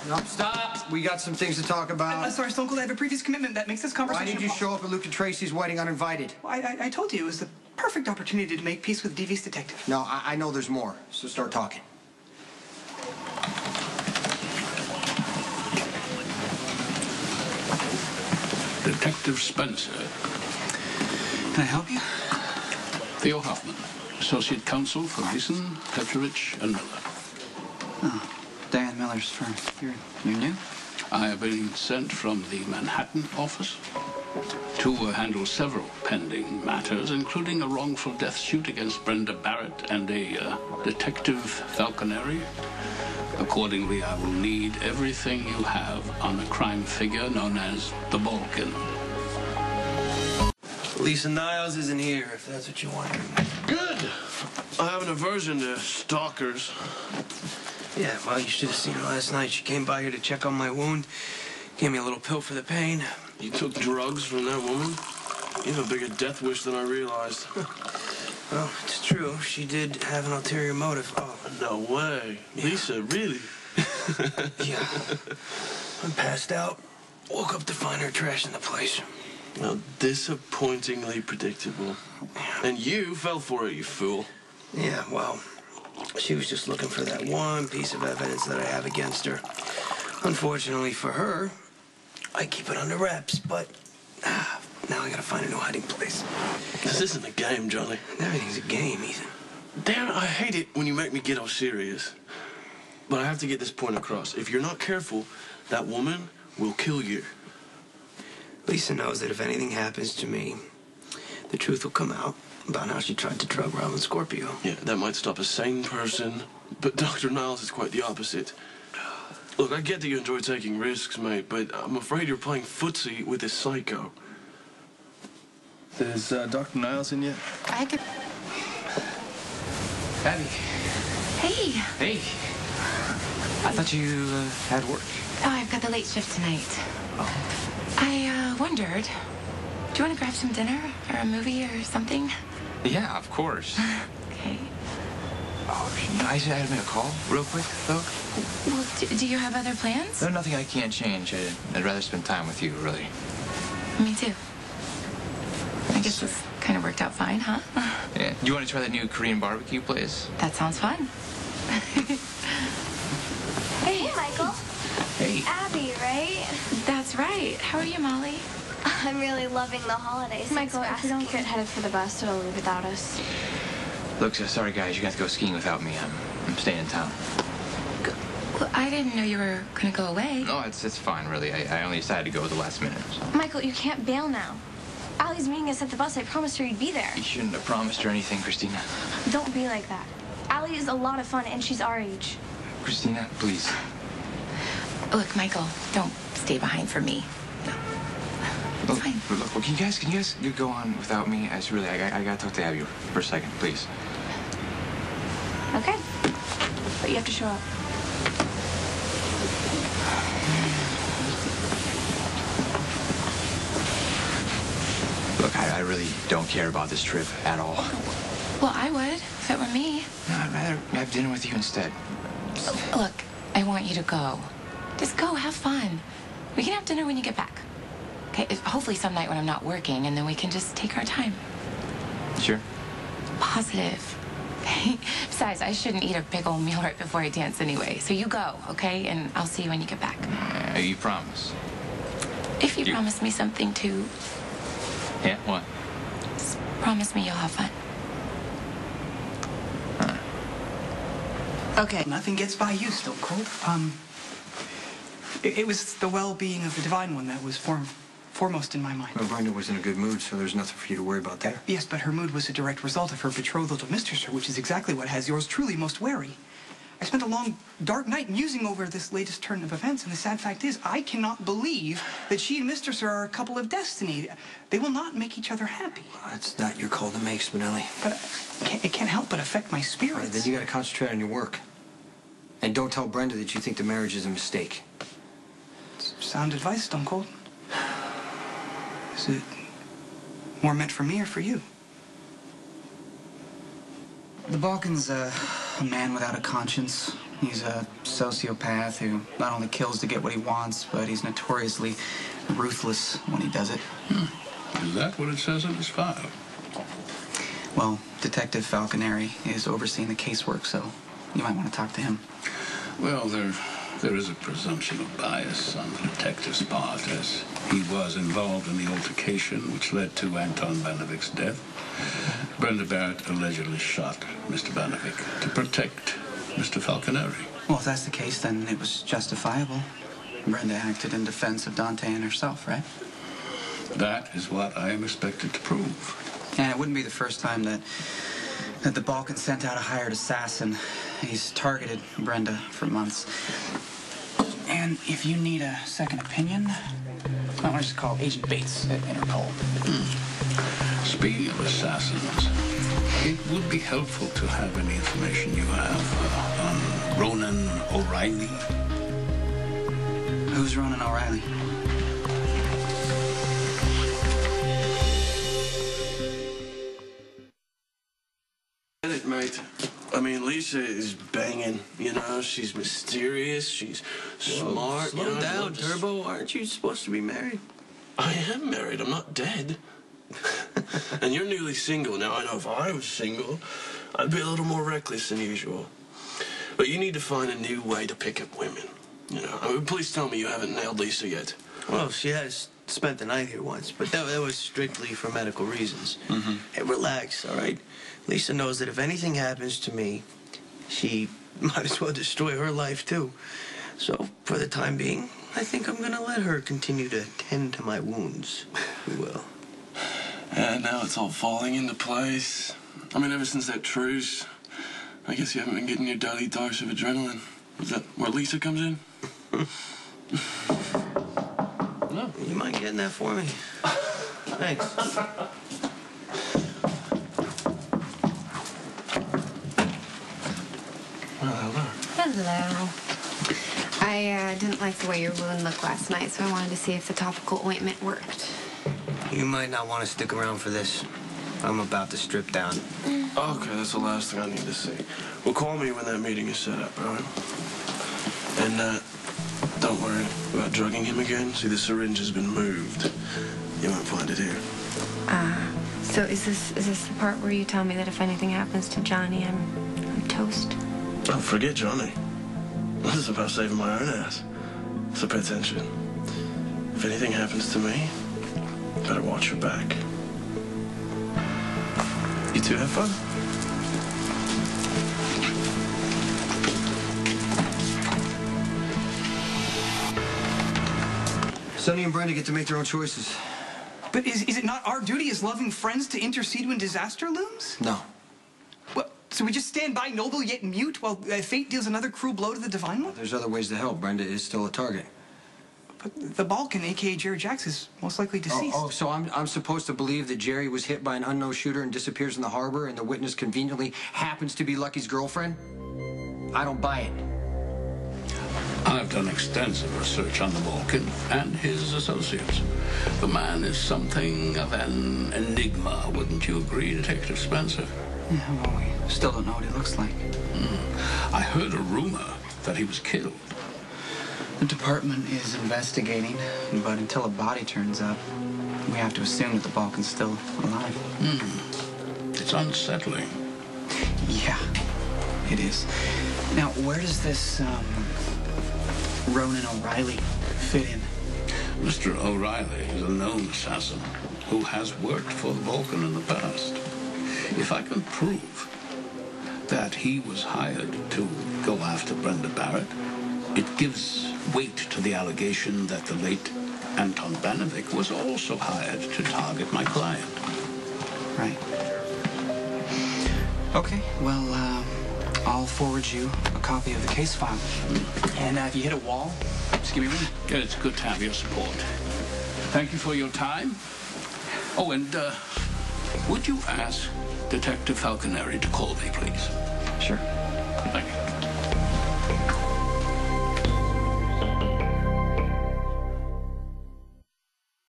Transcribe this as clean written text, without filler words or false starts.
No, stop. We got some things to talk about. Sorry, Stone Cold, I have a previous commitment that makes this conversation... Why did you show up at Luke and Tracy's wedding uninvited? Well, I told you it was the perfect opportunity to make peace with Devious Detective. No, I know there's more, so start talking. Detective Spencer. Can I help you? Theo Hoffman, Associate Counsel for Gleason, Petrovich, and Miller. Oh, Diane Miller's firm. You're new? I have been sent from the Manhattan office to handle several pending matters, including a wrongful death suit against Brenda Barrett and a Detective Falconeri. Accordingly, I will need everything you have on a crime figure known as the Balkan. Lisa Niles isn't here, if that's what you want. Good. I have an aversion to stalkers. Yeah, well, you should have seen her last night. She came by here to check on my wound, gave me a little pill for the pain. You took drugs from that woman? You have a bigger death wish than I realized. Well, it's true. She did have an ulterior motive. Oh. No way. Yeah. Lisa, really? Yeah. I passed out. Woke up to find her trashing the place. Well, disappointingly predictable. And you fell for it, you fool. Yeah, well, she was just looking for that one piece of evidence that I have against her. Unfortunately for her, I keep it under wraps, but now I gotta find a new hiding place. This isn't a game, Johnny. Everything's a game, Ethan. Damn, I hate it when you make me get all serious. But I have to get this point across. If you're not careful, that woman will kill you. Lisa knows that if anything happens to me, the truth will come out about how she tried to drug Robin Scorpio. Yeah, that might stop a sane person, but Dr. Niles is quite the opposite. Look, I get that you enjoy taking risks, mate, but I'm afraid you're playing footsie with this psycho. Is Dr. Niles in yet? I could... Abby. Hey. Hey. I thought you had work. Oh, I've got the late shift tonight. Oh. I wondered, do you want to grab some dinner or a movie or something? Yeah, of course. Okay. Oh, I should have made a call real quick, though. Well, do you have other plans? No, nothing I can't change. I'd rather spend time with you, really. Me too. I guess this kind of worked out fine, huh? Yeah. Do you want to try that new Korean barbecue place? That sounds fun. Hey, Michael. Hey. Abby, right? That's right. How are you, Molly? I'm really loving the holidays. Michael, if we don't get headed for the bus, it'll leave without us. Look, sorry, guys. You got to go skiing without me. I'm staying in town. Well, I didn't know you were going to go away. No, it's fine, really. I only decided to go at the last minute. So. Michael, you can't bail now. Allie's meeting us at the bus. I promised her you'd be there. You shouldn't have promised her anything, Christina. Don't be like that. Allie is a lot of fun, and she's our age. Christina, please. Look, Michael, don't stay behind for me. No. It's fine. Look, can you guys go on without me? I gotta talk to Abby for a second, please. Okay. But you have to show up. Look, I really don't care about this trip at all. Well, I would, if it were me. No, I'd rather have dinner with you instead. Look, I want you to go. Just go, have fun. We can have dinner when you get back. Okay, hopefully some night when I'm not working, and then we can just take our time. Sure. Positive. Besides, I shouldn't eat a big old meal right before I dance anyway. So you go, okay? And I'll see you when you get back. You promise? If you promise me something, too. Yeah, what? Just promise me you'll have fun. Okay. Nothing gets by you, Stone Cold. It was the well-being of the Divine One that was foremost in my mind. Well, Brenda was in a good mood, so there's nothing for you to worry about there. Yes, but her mood was a direct result of her betrothal to Mr. Sir, which is exactly what has yours truly most wary. I spent a long, dark night musing over this latest turn of events, and the sad fact is, I cannot believe that she and Mr. Sir are a couple of destiny. They will not make each other happy. Well, that's not your call to make, Spinelli. But it can't help but affect my spirits. Right, then you got to concentrate on your work. And don't tell Brenda that you think the marriage is a mistake. It's sound advice, Stone Cold. Is it more meant for me or for you? The Balkan's a man without a conscience, He's a sociopath who not only kills to get what he wants, but he's notoriously ruthless when he does it. Is that what it says in his file? Well, Detective Falconeri is overseeing the casework, so you might want to talk to him. Well, there is a presumption of bias on the detective's part, as he was involved in the altercation which led to Anton Banovik's death. Brenda Barrett allegedly shot Mr. Banavik to protect Mr. Falconeri. Well, if that's the case, then it was justifiable. Brenda acted in defense of Dante and herself, right? That is what I am expected to prove. And it wouldn't be the first time that the Balkan sent out a hired assassin. He's targeted Brenda for months. And if you need a second opinion, I want to just call Agent Bates at Interpol. Speaking of assassins, it would be helpful to have any information you have on Ronan O'Reilly. Who's Ronan O'Reilly? Get it, mate. I mean, Lisa is banging, you know? She's mysterious, she's smart. Slow you know, down, Turbo. Aren't you supposed to be married? I am married, I'm not dead. And you're newly single. Now, I know if I was single, I'd be a little more reckless than usual. But you need to find a new way to pick up women. You know, I mean, please tell me you haven't nailed Lisa yet. Well, she has spent the night here once, but that was strictly for medical reasons. Hey, relax, all right? Lisa knows that if anything happens to me, she might as well destroy her life, too. So, for the time being, I think I'm gonna let her continue to tend to my wounds, if you will. And now it's all falling into place. I mean, ever since that truce, I guess you haven't been getting your daily dose of adrenaline. Is that where Lisa comes in? No, you mind getting that for me? Thanks. Well, hello. Hello. I didn't like the way your wound looked last night, so I wanted to see if the topical ointment worked. You might not want to stick around for this. I'm about to strip down. Okay, that's the last thing I need to see. Well, call me when that meeting is set up, all right? And, don't worry about drugging him again. See, the syringe has been moved. You won't find it here. So is this the part where you tell me that if anything happens to Johnny, I'm toast? Oh, forget Johnny. This is about saving my own ass. So pay attention. If anything happens to me, better watch your back. You two have fun? Sonny and Brenda get to make their own choices. But is it not our duty as loving friends to intercede when disaster looms? No. Well, so we just stand by noble yet mute while fate deals another cruel blow to the Divine One? There's other ways to help. Brenda is still a target. But the Balkan, a.k.a. Jerry Jacks, is most likely deceased. So I'm supposed to believe that Jerry was hit by an unknown shooter and disappears in the harbor, and the witness conveniently happens to be Lucky's girlfriend? I don't buy it. I've done extensive research on the Balkan and his associates. The man is something of an enigma, wouldn't you agree, Detective Spencer? Yeah, well, we still don't know what he looks like. I heard a rumor that he was killed. The department is investigating, but until a body turns up, we have to assume that the Balkan's still alive. It's unsettling. Yeah, it is. Now, where does this, Ronan O'Reilly fit in? Mr. O'Reilly is a known assassin who has worked for the Balkan in the past. If I can prove that he was hired to go after Brenda Barrett, it gives weight to the allegation that the late Anton Banovic was also hired to target my client. Right. Okay, well, I'll forward you a copy of the case file. And if you hit a wall, just give me a ring. Yeah, it's good to have your support. Thank you for your time. Oh, and would you ask Detective Falconeri to call me, please? Sure. Thank you.